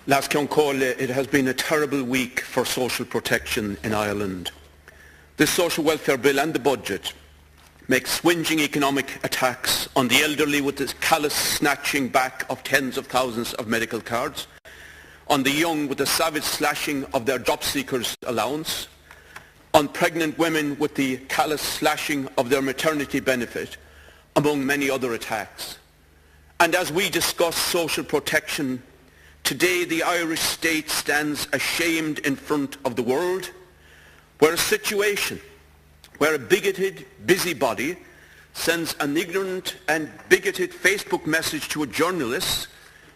Last call, it has been a terrible week for social protection in Ireland. This social welfare bill and the budget make swinging economic attacks on the elderly with the callous snatching back of tens of thousands of medical cards, on the young with the savage slashing of their job seekers' allowance, on pregnant women with the callous slashing of their maternity benefit, among many other attacks. And as we discuss social protection, today the Irish state stands ashamed in front of the world, where a situation where a bigoted busybody sends an ignorant and bigoted Facebook message to a journalist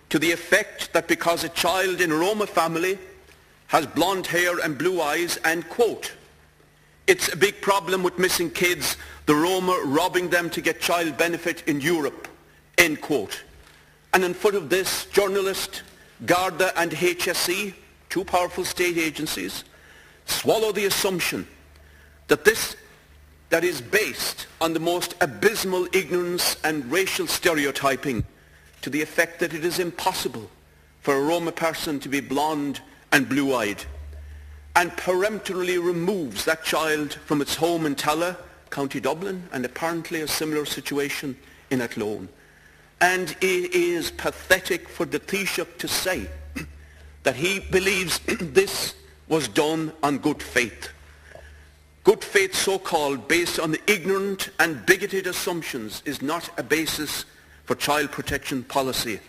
to the effect that because a child in a Roma family has blonde hair and blue eyes, and quote, it's a big problem with missing kids, the Roma robbing them to get child benefit in Europe, end quote. And in foot of this, journalist, Garda and HSE, two powerful state agencies, swallow the assumption that that is based on the most abysmal ignorance and racial stereotyping to the effect that it is impossible for a Roma person to be blonde and blue-eyed, and peremptorily removes that child from its home in Tala, County Dublin, and apparently a similar situation in Athlone. And it is pathetic for the Taoiseach to say that he believes this was done on good faith. Good faith, so-called, based on ignorant and bigoted assumptions, is not a basis for child protection policy.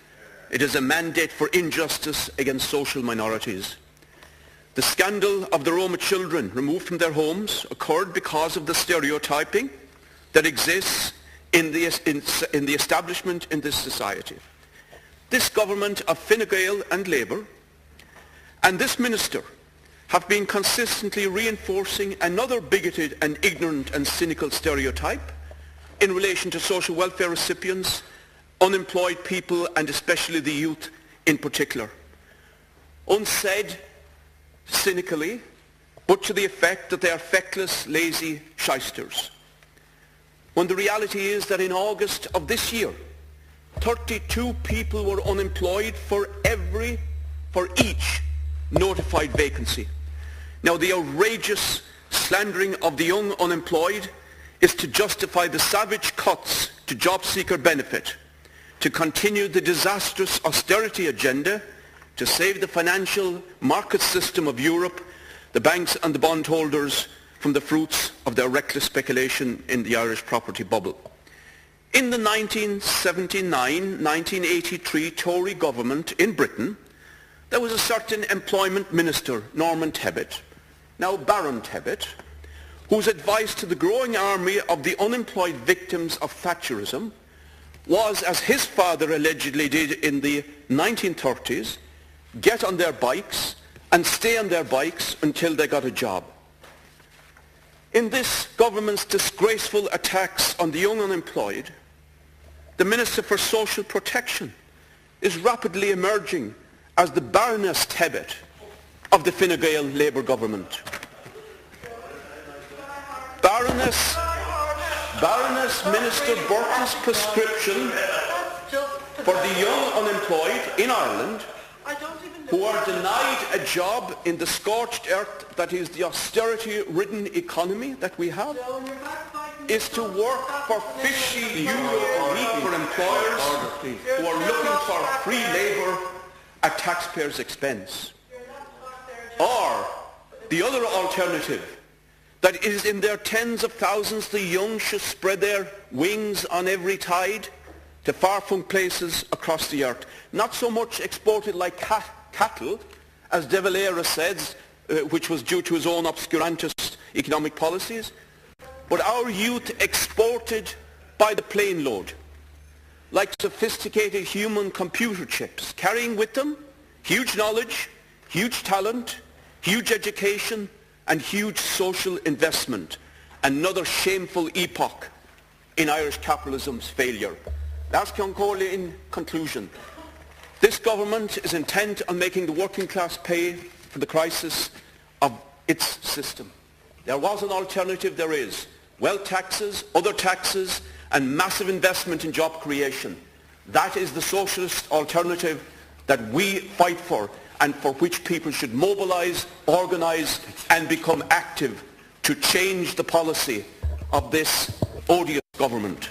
It is a mandate for injustice against social minorities. The scandal of the Roma children removed from their homes occurred because of the stereotyping that exists in the establishment in this society. This government of Fine Gael and Labour and this minister have been consistently reinforcing another bigoted and ignorant and cynical stereotype in relation to social welfare recipients, unemployed people, and especially the youth in particular. Unsaid cynically, but to the effect that they are feckless, lazy shysters. When the reality is that in August of this year, 32 people were unemployed for each notified vacancy. Now, the outrageous slandering of the young unemployed is to justify the savage cuts to job seeker benefit, to continue the disastrous austerity agenda, to save the financial market system of Europe, the banks and the bondholders from the fruits of their reckless speculation in the Irish property bubble. In the 1979-1983 Tory government in Britain, there was a certain employment minister, Norman Tebbit, now Baron Tebbit, whose advice to the growing army of the unemployed victims of Thatcherism was, as his father allegedly did in the 1930s, get on their bikes and stay on their bikes until they got a job. In this government's disgraceful attacks on the young unemployed, the Minister for Social Protection is rapidly emerging as the Baroness Tebbit of the Fine Gael Labour government. Baroness Minister Burton's prescription for the young unemployed in Ireland who are denied a job in the scorched earth that is the austerity-ridden economy that we have is to work for €50 a week for employers who are looking for free labour at taxpayers' expense. Or the other alternative, that is in their tens of thousands the young should spread their wings on every tide to far-flung places across the earth, not so much exported like cattle, as De Valera says, which was due to his own obscurantist economic policies, but our youth exported by the plane load, like sophisticated human computer chips, carrying with them huge knowledge, huge talent, huge education, and huge social investment. Another shameful epoch in Irish capitalism's failure. Last Concoli, in conclusion, this government is intent on making the working class pay for the crisis of its system. There was an alternative, there is. Wealth taxes, other taxes, and massive investment in job creation. That is the socialist alternative that we fight for and for which people should mobilise, organise and become active to change the policy of this odious government.